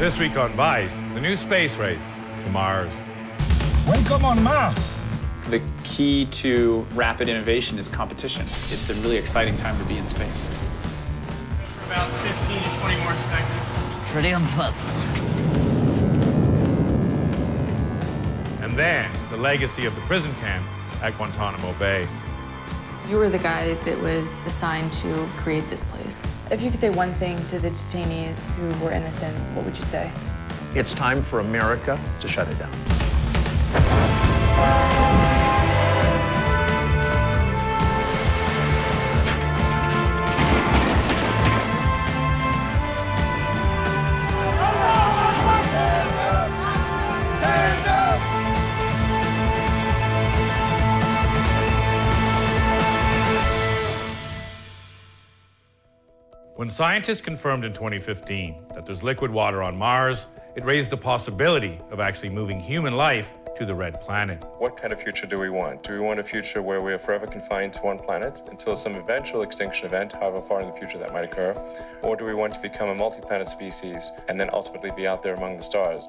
This week on Vice, the new space race to Mars. Welcome on Mars. The key to rapid innovation is competition. It's a really exciting time to be in space. For about 15 to 20 more seconds. Pretty unpleasant. And then, the legacy of the prison camp at Guantanamo Bay. You were the guy that was assigned to create this place. If you could say one thing to the detainees who were innocent, what would you say? It's time for America to shut it down. When scientists confirmed in 2015 that there's liquid water on Mars, it raised the possibility of actually moving human life to the red planet. What kind of future do we want? Do we want a future where we are forever confined to one planet until some eventual extinction event, however far in the future that might occur? Or do we want to become a multi-planet species and then ultimately be out there among the stars?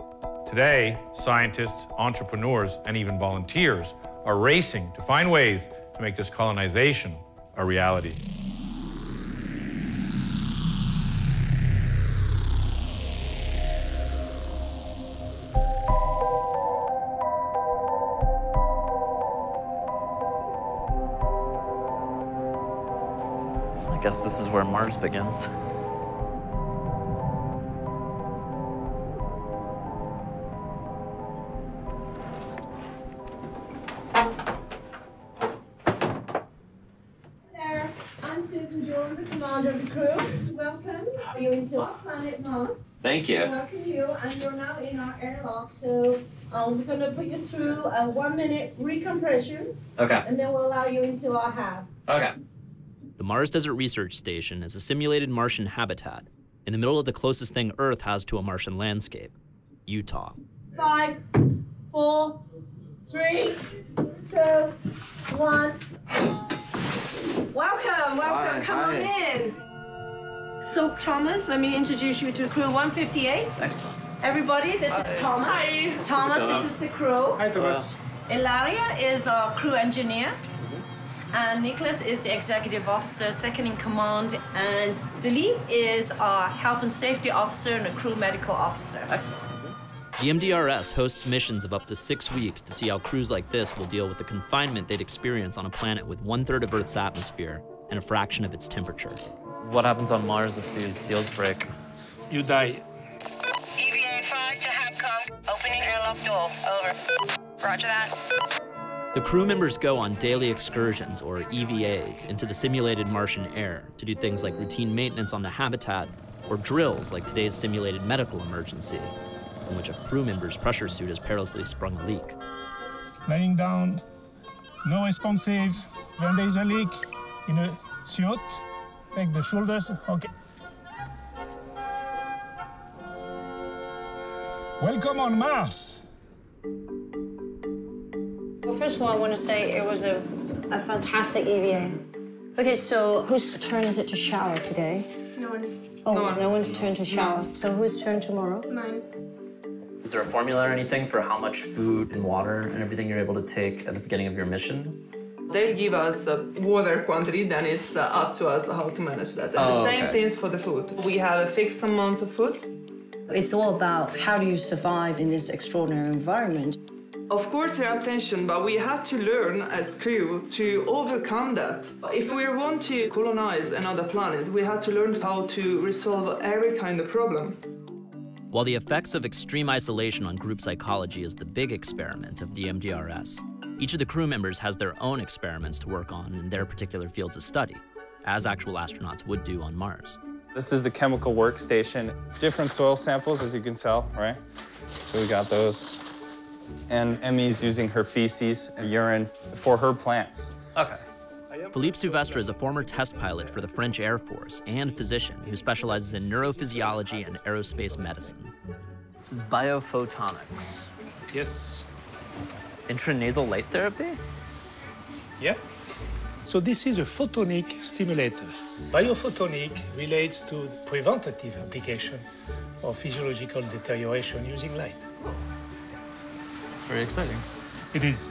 Today, scientists, entrepreneurs, and even volunteers are racing to find ways to make this colonization a reality. I guess this is where Mars begins. There, I'm Susan Jordan, the commander of the crew. Welcome you into our planet Mars. Thank you. Welcome you, and you're now in our airlock. So we're going to put you through a 1-minute recompression. Okay. And then we'll allow you into our HAB. Okay. The Mars Desert Research Station is a simulated Martian habitat in the middle of the closest thing Earth has to a Martian landscape, Utah. 5, 4, 3, 2, 1. Welcome, welcome. Come on in. So, Thomas, let me introduce you to crew 158. Excellent. Everybody, this is Thomas. Hi. Thomas, this is the crew. Hi, Thomas. Ilaria is our crew engineer. And Nicholas is the executive officer, second in command. And Philippe is our health and safety officer and a crew medical officer. Excellent. The MDRS hosts missions of up to 6 weeks to see how crews like this will deal with the confinement they'd experience on a planet with 1/3 of Earth's atmosphere and a fraction of its temperature. What happens on Mars if these seals break? You die. EVA 5 to HABCOM. Opening airlock door. Over. Roger that. The crew members go on daily excursions, or EVAs, into the simulated Martian air to do things like routine maintenance on the habitat or drills like today's simulated medical emergency, in which a crew member's pressure suit has perilously sprung a leak. Lying down, no responsive. When there is a leak in a suit, take the shoulders. Okay. Welcome on Mars. Well, first of all, I want to say it was a fantastic EVA. Okay, so whose turn is it to shower today? No one. Oh, no one's turn to shower. So whose turn tomorrow? Mine. Is there a formula or anything for how much food and water and everything you're able to take at the beginning of your mission? They give us water quantity, then it's up to us how to manage that. And the same things for the food. We have a fixed amount of food. It's all about how do you survive in this extraordinary environment. Of course, there are tension, but we had to learn as crew to overcome that. If we want to colonize another planet, we had to learn how to resolve every kind of problem. While the effects of extreme isolation on group psychology is the big experiment of the MDRS, each of the crew members has their own experiments to work on in their particular fields of study, as actual astronauts would do on Mars. This is the chemical workstation. Different soil samples, as you can tell, right? So we got those. And Emmy's using her feces and urine for her plants. Okay. Philippe Souvestre is a former test pilot for the French Air Force and physician who specializes in neurophysiology and aerospace medicine. This is biophotonics. Yes. Intranasal light therapy? Yeah. So this is a photonic stimulator. Biophotonic relates to preventative application of physiological deterioration using light. It's very exciting. It is.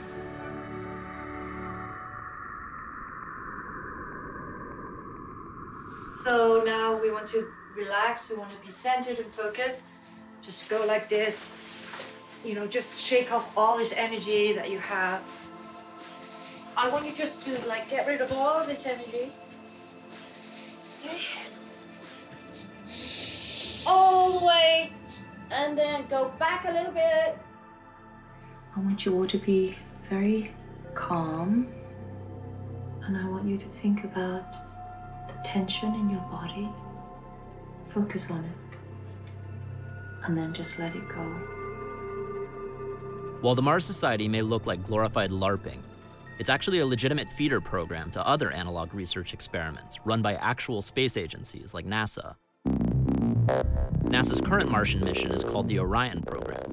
So now we want to relax, we want to be centered and focused. Just go like this. You know, just shake off all this energy that you have. I want you just to like get rid of all of this energy. Okay. All the way, and then go back a little bit. I want you all to be very calm, and I want you to think about the tension in your body. Focus on it, and then just let it go. While the Mars Society may look like glorified LARPing, it's actually a legitimate feeder program to other analog research experiments run by actual space agencies like NASA. NASA's current Martian mission is called the Orion program,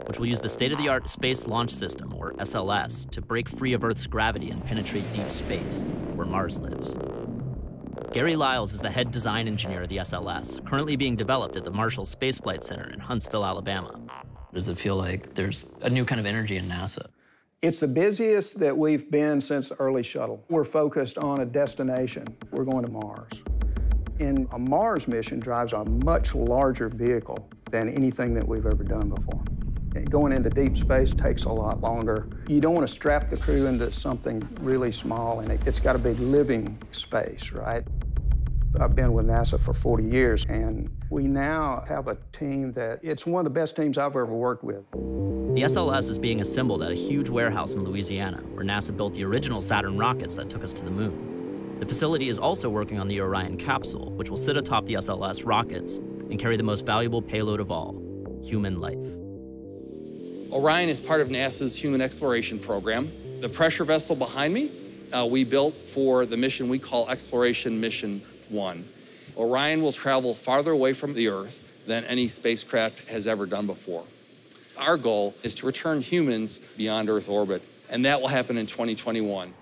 which will use the state-of-the-art Space Launch System, or SLS, to break free of Earth's gravity and penetrate deep space, where Mars lives. Gary Lyles is the head design engineer of the SLS, currently being developed at the Marshall Space Flight Center in Huntsville, Alabama. Does it feel like there's a new kind of energy in NASA? It's the busiest that we've been since the early shuttle. We're focused on a destination. We're going to Mars. And a Mars mission drives a much larger vehicle than anything that we've ever done before. And going into deep space takes a lot longer. You don't want to strap the crew into something really small, and it's got to be living space, right? I've been with NASA for 40 years, and we now have a team that, it's one of the best teams I've ever worked with. The SLS is being assembled at a huge warehouse in Louisiana, where NASA built the original Saturn rockets that took us to the moon. The facility is also working on the Orion capsule, which will sit atop the SLS rockets and carry the most valuable payload of all, human life. Orion is part of NASA's human exploration program. The pressure vessel behind me, we built for the mission we call Exploration Mission 1. Orion will travel farther away from the Earth than any spacecraft has ever done before. Our goal is to return humans beyond Earth orbit, and that will happen in 2021.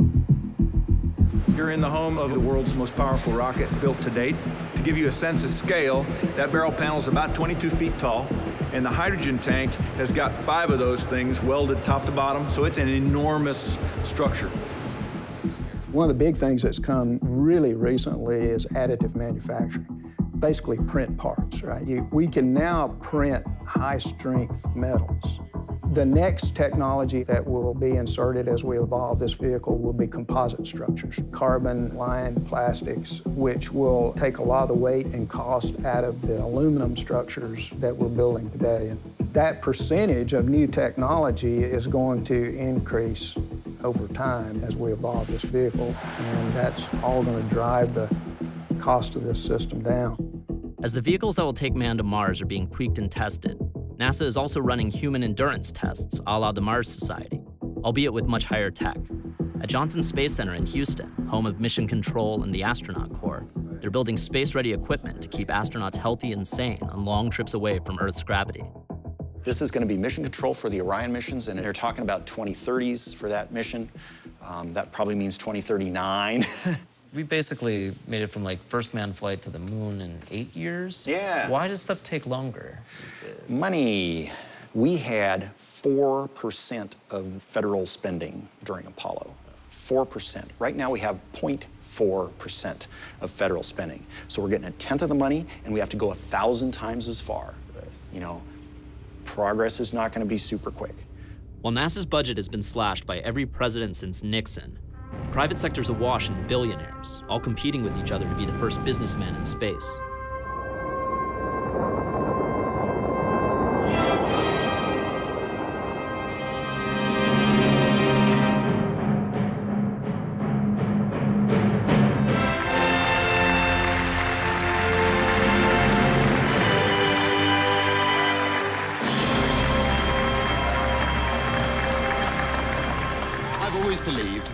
You're in the home of the world's most powerful rocket built to date. To give you a sense of scale, that barrel panel is about 22 feet tall, and the hydrogen tank has got 5 of those things welded top to bottom, so it's an enormous structure. One of the big things that's come really recently is additive manufacturing. Basically print parts, right? We can now print high-strength metals. The next technology that will be inserted as we evolve this vehicle will be composite structures, carbon-lined plastics, which will take a lot of the weight and cost out of the aluminum structures that we're building today. And that percentage of new technology is going to increase over time as we evolve this vehicle, and that's all going to drive the cost of this system down. As the vehicles that will take man to Mars are being tweaked and tested, NASA is also running human endurance tests a la the Mars Society, albeit with much higher tech. At Johnson Space Center in Houston, home of Mission Control and the Astronaut Corps, they're building space-ready equipment to keep astronauts healthy and sane on long trips away from Earth's gravity. This is going to be mission control for the Orion missions, and they're talking about 2030s for that mission. That probably means 2039. We basically made it from like first manned flight to the moon in 8 years. Yeah. Why does stuff take longer these days? Money. We had 4% of federal spending during Apollo. 4%. Right now we have 0.4% of federal spending. So we're getting 1/10 of the money, and we have to go 1,000 times as far. You know, progress is not going to be super quick. While NASA's budget has been slashed by every president since Nixon, the private sector's awash in billionaires, all competing with each other to be the first businessman in space.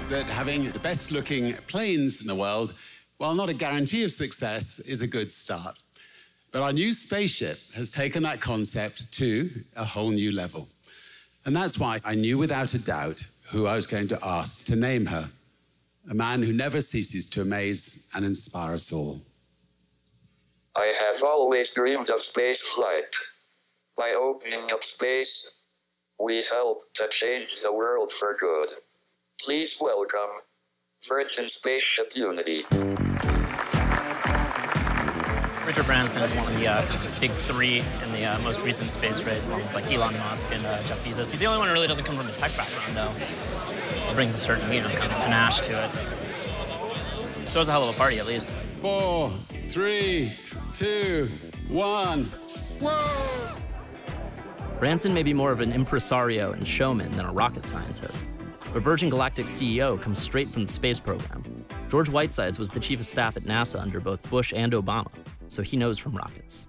That having the best looking planes in the world, while not a guarantee of success, is a good start. But our new spaceship has taken that concept to a whole new level. And that's why I knew without a doubt who I was going to ask to name her. a man who never ceases to amaze and inspire us all. I have always dreamed of space flight. By opening up space, we help to change the world for good. Please welcome Virgin Spaceship Unity. Richard Branson is one of the big three in the most recent space race, along with like Elon Musk and Jeff Bezos. He's the only one who really doesn't come from a tech background, though. It brings a certain, kind of panache to it. Throws a hell of a party, at least. 4, 3, 2, 1. Whoa! Branson may be more of an impresario and showman than a rocket scientist, but Virgin Galactic's CEO comes straight from the space program. George Whitesides was the chief of staff at NASA under both Bush and Obama, so he knows from rockets.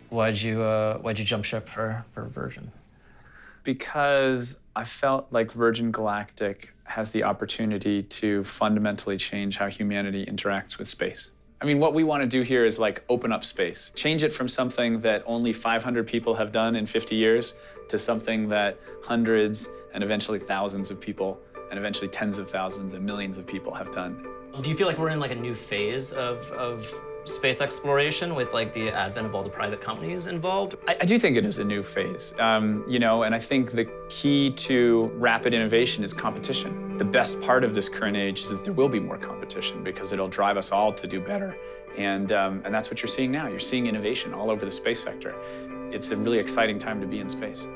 Why'd you jump ship for Virgin? Because I felt like Virgin Galactic has the opportunity to fundamentally change how humanity interacts with space. I mean, what we want to do here is like open up space, change it from something that only 500 people have done in 50 years to something that hundreds and eventually thousands of people and eventually tens of thousands and millions of people have done. Do you feel like we're in like a new phase of space exploration with like the advent of all the private companies involved? I do think it is a new phase, and I think the key to rapid innovation is competition. The best part of this current age is that there will be more competition because it'll drive us all to do better. And that's what you're seeing now. You're seeing innovation all over the space sector. It's a really exciting time to be in space.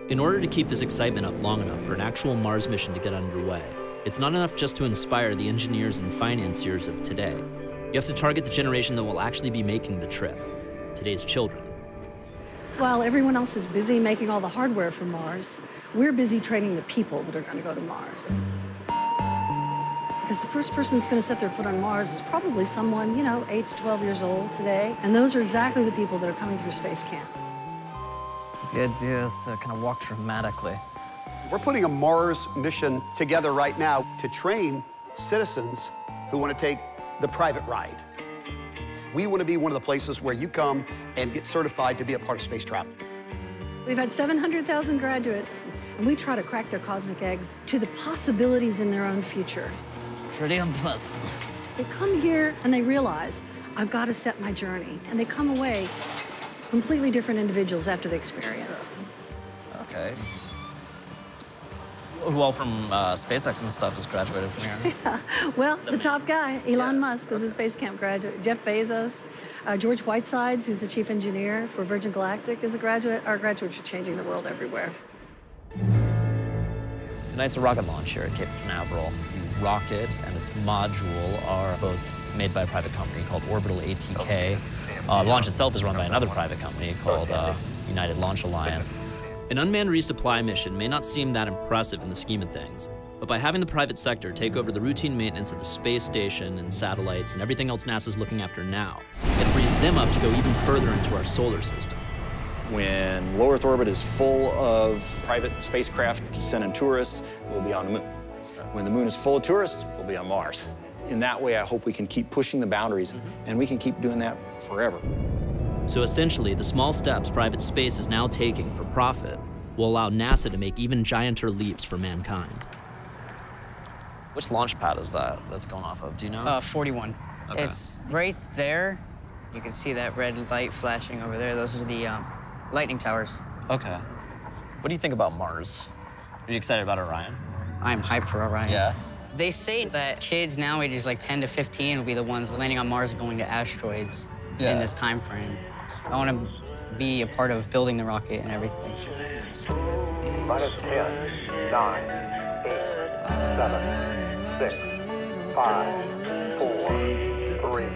In order to keep this excitement up long enough for an actual Mars mission to get underway, it's not enough just to inspire the engineers and financiers of today. You have to target the generation that will actually be making the trip, today's children. While everyone else is busy making all the hardware for Mars, we're busy training the people that are going to go to Mars. Because the first person that's going to set their foot on Mars is probably someone, 8 to 12 years old today. And those are exactly the people that are coming through space camp. The idea is to kind of walk dramatically. We're putting a Mars mission together right now to train citizens who want to take the private ride. We want to be one of the places where you come and get certified to be a part of space travel. We've had 700,000 graduates, and we try to crack their cosmic eggs to the possibilities in their own future. Pretty unpleasant. They come here and they realize, I've got to set my journey. And they come away completely different individuals after the experience. Okay. Who all from SpaceX and stuff has graduated from here? Yeah. Well, the top guy, Elon Musk, is a space camp graduate. Jeff Bezos, George Whitesides, who's the chief engineer for Virgin Galactic, is a graduate. Our graduates are changing the world everywhere. Tonight's a rocket launch here at Cape Canaveral. The rocket and its module are both made by a private company called Orbital ATK. The launch itself is run by another private company called United Launch Alliance. An unmanned resupply mission may not seem that impressive in the scheme of things, but by having the private sector take over the routine maintenance of the space station and satellites and everything else NASA's looking after now, it frees them up to go even further into our solar system. When low Earth orbit is full of private spacecraft sending tourists, we'll be on the moon. When the moon is full of tourists, we'll be on Mars. In that way, I hope we can keep pushing the boundaries, and we can keep doing that forever. So essentially, the small steps private space is now taking for profit will allow NASA to make even gianter leaps for mankind. Which launch pad is that that's going off of? Do you know? 41. Okay. It's right there. You can see that red light flashing over there. Those are the lightning towers. Okay. What do you think about Mars? Are you excited about Orion? I'm hyped for Orion. Yeah? They say that kids now ages like 10 to 15 will be the ones landing on Mars going to asteroids in this time frame. I want to be a part of building the rocket and everything. Minus 10, 9, 8, 7, 6, 5, 4, 3, 2, 1.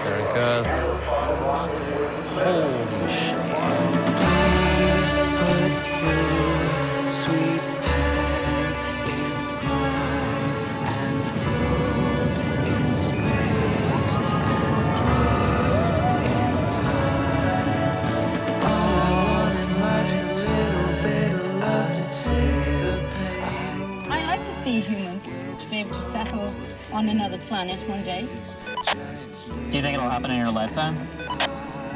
There it goes. Holy shit. Humans to be able to settle on another planet one day. Do you think it'll happen in your lifetime?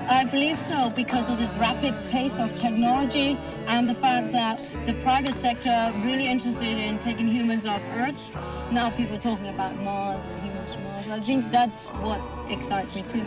I believe so, because of the rapid pace of technology and the fact that the private sector really interested in taking humans off Earth. Now people are talking about Mars and humans to Mars. I think that's what excites me too.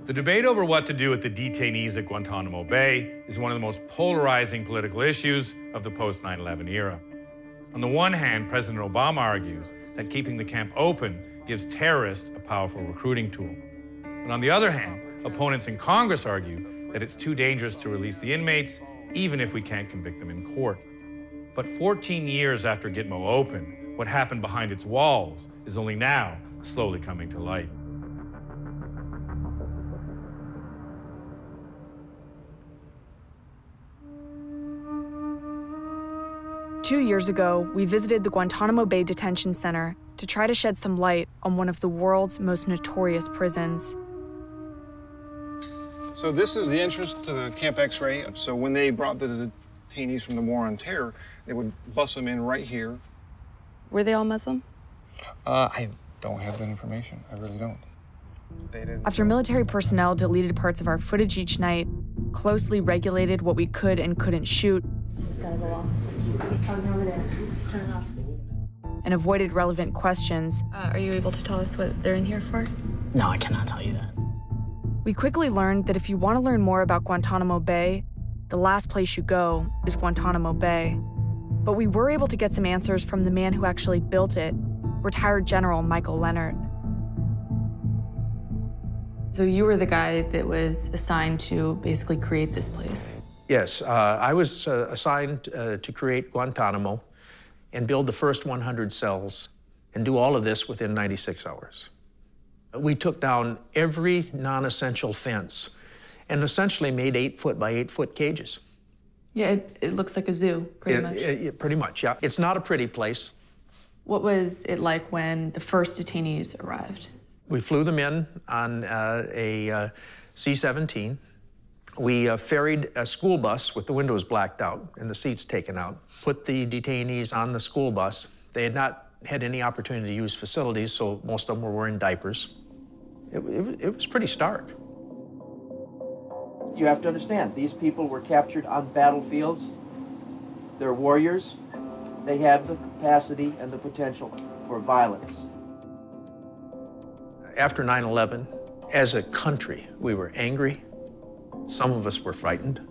The debate over what to do with the detainees at Guantanamo Bay is one of the most polarizing political issues of the post-9/11 era. On the one hand, President Obama argues that keeping the camp open gives terrorists a powerful recruiting tool. But on the other hand, opponents in Congress argue that it's too dangerous to release the inmates, even if we can't convict them in court. But 14 years after Gitmo opened, what happened behind its walls is only now slowly coming to light. Two years ago, we visited the Guantanamo Bay Detention Center to try to shed some light on one of the world's most notorious prisons. So this is the entrance to the Camp X-ray. So when they brought the detainees from the War on Terror, they would bus them in right here. Were they all Muslim? I don't have that information. I really don't. After military personnel deleted parts of our footage each night, closely regulated what we could and couldn't shoot, and avoided relevant questions. Are you able to tell us what they're in here for? No, I cannot tell you that. We quickly learned that if you want to learn more about Guantanamo Bay, the last place you go is Guantanamo Bay. But we were able to get some answers from the man who actually built it, retired General Michael Leonard. So you were the guy that was assigned to basically create this place? Yes, I was assigned to create Guantanamo and build the first 100 cells and do all of this within 96 hours. We took down every non-essential fence and essentially made 8-foot by 8-foot cages. Yeah, it looks like a zoo, pretty much. Pretty much, yeah. It's not a pretty place. What was it like when the first detainees arrived? We flew them in on a C-17. We ferried a school bus with the windows blacked out and the seats taken out, put the detainees on the school bus. They had not had any opportunity to use facilities, so most of them were wearing diapers. It was pretty stark. You have to understand, these people were captured on battlefields. They're warriors. They have the capacity and the potential for violence. After 9/11, as a country, we were angry. Some of us were frightened.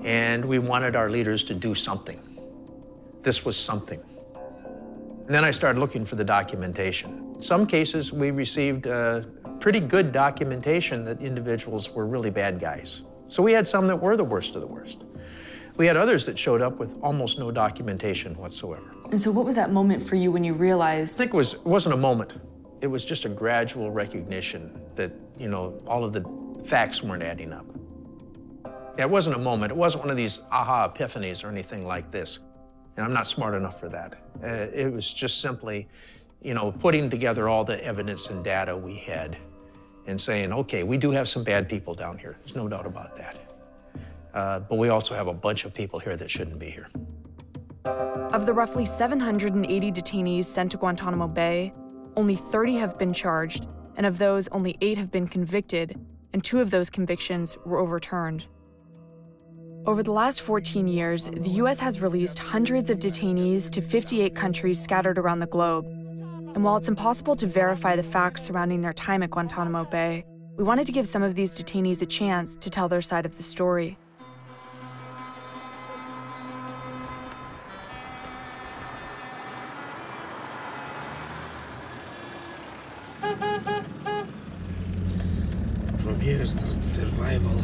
And we wanted our leaders to do something. This was something. And then I started looking for the documentation. In some cases, we received pretty good documentation that individuals were really bad guys. So we had some that were the worst of the worst. We had others that showed up with almost no documentation whatsoever. And so what was that moment for you when you realized? I think it wasn't a moment. It was just a gradual recognition that, you know, all of the facts weren't adding up. Yeah, it wasn't a moment. It wasn't one of these aha epiphanies or anything like this. And I'm not smart enough for that. It was just simply, you know, putting together all the evidence and data we had and saying, okay, we do have some bad people down here. There's no doubt about that. But we also have a bunch of people here that shouldn't be here. Of the roughly 780 detainees sent to Guantanamo Bay, only 30 have been charged, and of those, only 8 have been convicted, and 2 of those convictions were overturned. Over the last 14 years, the U.S. has released hundreds of detainees to 58 countries scattered around the globe. And while it's impossible to verify the facts surrounding their time at Guantanamo Bay, we wanted to give some of these detainees a chance to tell their side of the story. From here starts survival.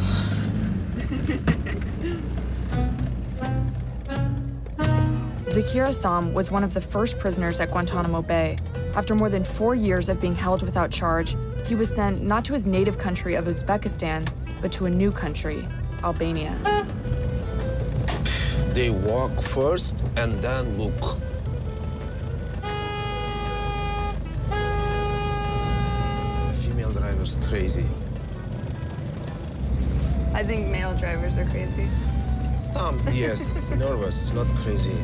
Zakir Assam was one of the first prisoners at Guantanamo Bay. After more than 4 years of being held without charge, he was sent not to his native country of Uzbekistan, but to a new country, Albania. They walk first and then look. crazy. I think male drivers are crazy. Some, yes, nervous, not crazy.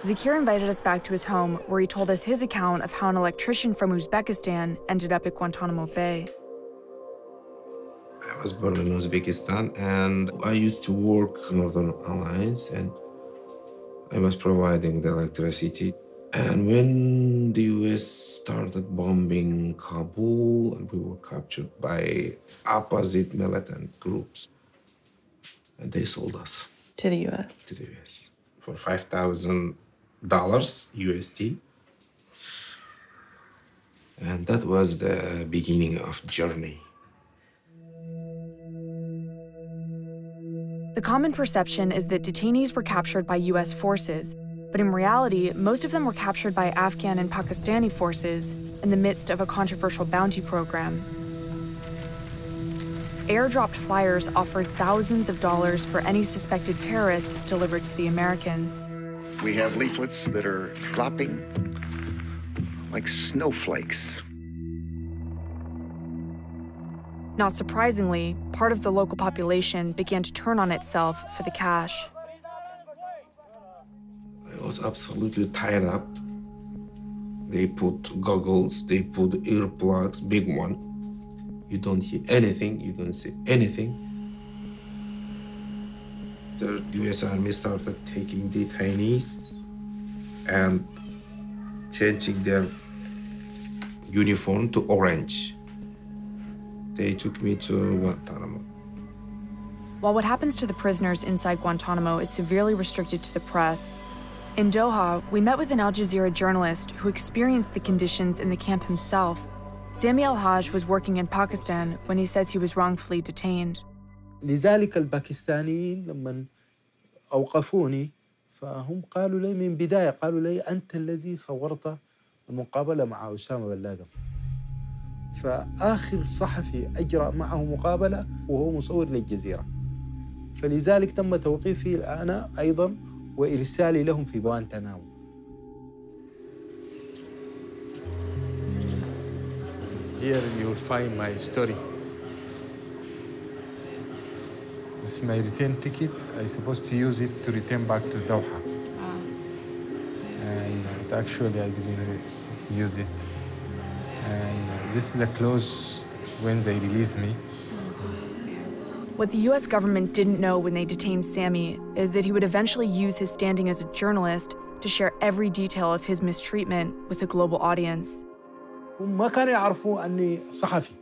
Zakir invited us back to his home, where he told us his account of how an electrician from Uzbekistan ended up at Guantanamo Bay. I was born in Uzbekistan, and I used to work Northern Alliance, and I was providing the electricity. And when the US started bombing Kabul, and we were captured by opposite militant groups, and they sold us. To the US? To the US. For $5,000 USD. And that was the beginning of journey. The common perception is that detainees were captured by US forces, but in reality, most of them were captured by Afghan and Pakistani forces in the midst of a controversial bounty program. Airdropped flyers offered thousands of dollars for any suspected terrorist delivered to the Americans. We have leaflets that are dropping like snowflakes. Not surprisingly, part of the local population began to turn on itself for the cash. I was absolutely tied up. They put goggles, they put earplugs, big one. You don't hear anything, you don't see anything. The US Army started taking detainees and changing their uniform to orange. They took me to Guantanamo. While what happens to the prisoners inside Guantanamo is severely restricted to the press, in Doha, we met with an Al Jazeera journalist who experienced the conditions in the camp himself. Sami Al-Haj was working in Pakistan when he says he was wrongfully detained. لذلك الباكستانيين لما أوقفوني فهم قالوا لي من بداية قالوا لي أنت الذي صورت المقابلة مع أسامة بن لادن. فآخر صحفي أجرى معه مقابلة وهو مصور للجزيرة. فلذلك تم توقيفي أنا أيضا وإرسالي لهم في غوانتنامو. Here you will find my story. This is my return ticket. I'm supposed to use it to return back to Doha. And actually I didn't use it. And this is the close when they released me. What the US government didn't know when they detained Sami is that he would eventually use his standing as a journalist to share every detail of his mistreatment with a global audience. ما كانوا يعرفوا أني صحفي.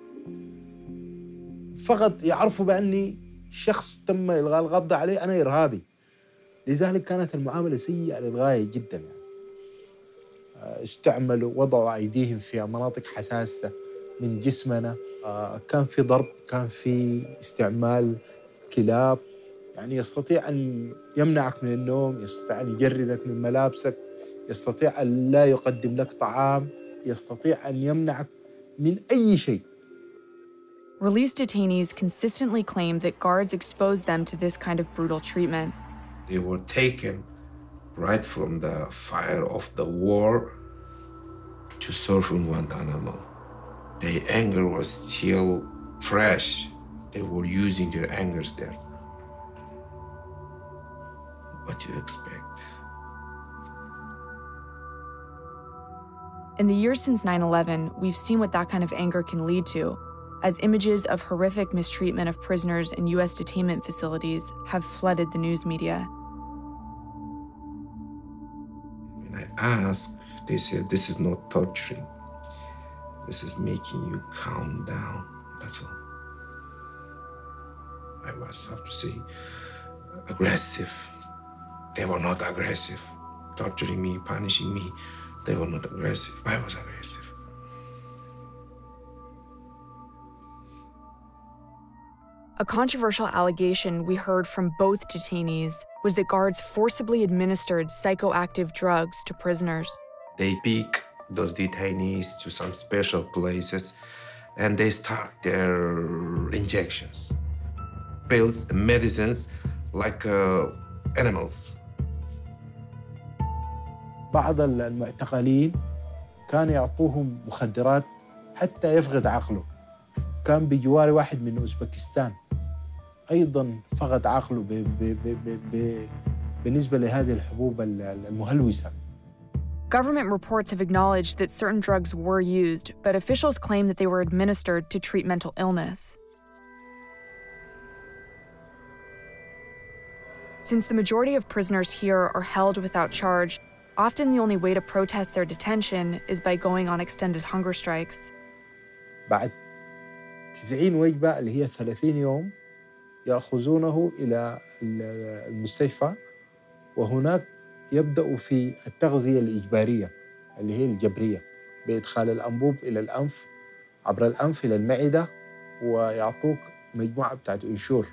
فقط يعرفوا بأني شخص تم إلغاء القبض عليه أنا إرهابي. لذلك كانت المعاملة سيئة للغاية جدا. استعملوا وضعوا أيديهم في مناطق حساسة من جسمنا. كان في ضرب، كان في استعمال كلاب. يعني يستطيع أن يمنعك من النوم، يستطيع أن يجردك من ملابسك، يستطيع أن لا يقدم لك طعام، يستطيع أن يمنعك من أي شيء. Released detainees consistently claim that guards exposed them to this kind of brutal treatment. They were taken right from the fire of the war to serve in Guantanamo. Their anger was still fresh. They were using their angers there. What do you expect? In the years since 9/11, we've seen what that kind of anger can lead to, as images of horrific mistreatment of prisoners in US detainment facilities have flooded the news media. When I asked, they said, this is not torturing. This is making you calm down, that's all. I was, how to say, aggressive. They were not aggressive. Torturing me, punishing me, they were not aggressive. I was aggressive. A controversial allegation we heard from both detainees was that guards forcibly administered psychoactive drugs to prisoners. They pick those detainees to some special places and they start their injections. Pills, medicines, like animals. بعض المعتقلين كانوا يعطوهم مخدرات حتى يفقد عقله. كان بجواري واحد من أوزبكستان أيضاً فقد عقله بالنسبة لهذه الحبوب المهلوسة. Government reports have acknowledged that certain drugs were used, but officials claim that they were administered to treat mental illness. Since the majority of prisoners here are held without charge, often the only way to protest their detention is by going on extended hunger strikes. بعد 90 وجبة اللي هي 30 يوم يأخذونه إلى المستشفى، وهناك يبدأوا في التغذية الإجبارية اللي هي الجبرية بإدخال الأنبوب إلى الأنف عبر الأنف إلى المعدة، ويعطوك مجموعة بتاعت انشور.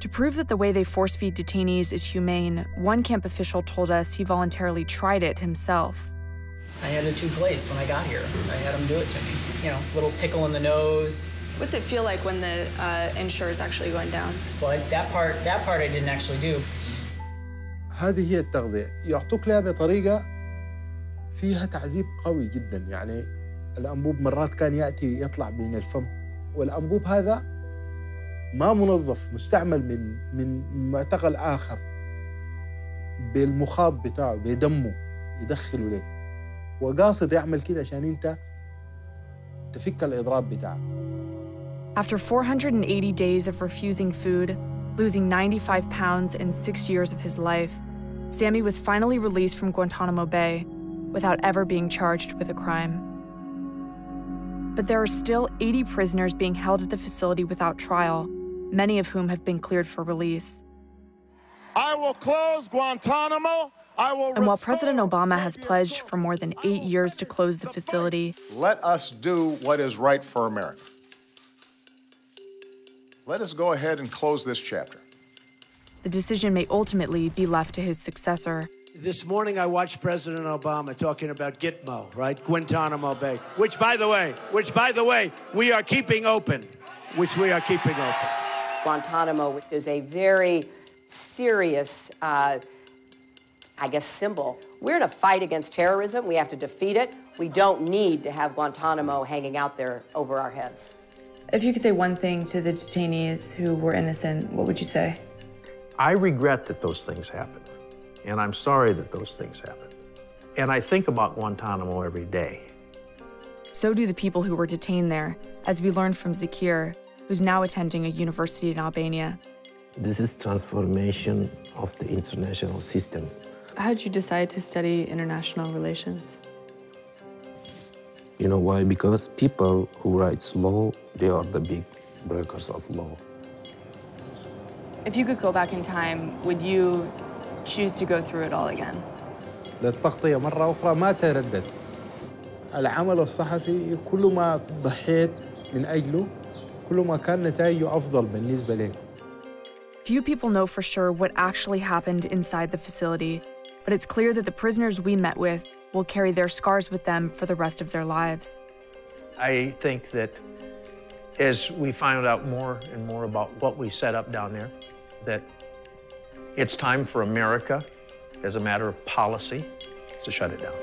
To prove that the way they force-feed detainees is humane, one camp official told us he voluntarily tried it himself. I had a tooth laced when I got here. I had them do it to me. You know, little tickle in the nose. What's it feel like when the insure is actually going down? Well, that part I didn't actually do. هذه هي التغذية، يعطوك لها بطريقة فيها تعذيب قوي جدا. يعني الأنبوب مرات كان يأتي يطلع من الفم، والأنبوب هذا ما منظف، مستعمل من معتقل آخر بالمخاط بتاعه بدمه يدخله لك، وقاصد يعمل كده عشان أنت تفك الإضراب بتاعه. After 480 days of refusing food, losing 95 pounds in 6 years of his life, Sammy was finally released from Guantanamo Bay without ever being charged with a crime. But there are still 80 prisoners being held at the facility without trial, many of whom have been cleared for release. I will close Guantanamo. And while President Obama has pledged for more than 8 years to close the facility, let us do what is right for America. Let us go ahead and close this chapter. the decision may ultimately be left to his successor. This morning I watched President Obama talking about Gitmo, right? Guantanamo Bay, which by the way, we are keeping open, Guantanamo is a very serious, symbol. We're in a fight against terrorism. We have to defeat it. We don't need to have Guantanamo hanging out there over our heads. If you could say one thing to the detainees who were innocent, what would you say? I regret that those things happened, and I'm sorry that those things happened. And I think about Guantanamo every day. So do the people who were detained there, as we learned from Zakir, who's now attending a university in Albania. This is transformation of the international system. How did you decide to study international relations? You know why? Because people who write law, they are the big breakers of law. If you could go back in time, would you choose to go through it all again? للتغطية مرة أخرى ما تردد. العمل الصحفي كل ما ضحيت من أجله كل ما كان نتائجه أفضل بالنسبة لي. Few people know for sure what actually happened inside the facility, but it's clear that the prisoners we met with will carry their scars with them for the rest of their lives. I think that as we find out more and more about what we set up down there, that it's time for America, as a matter of policy, to shut it down.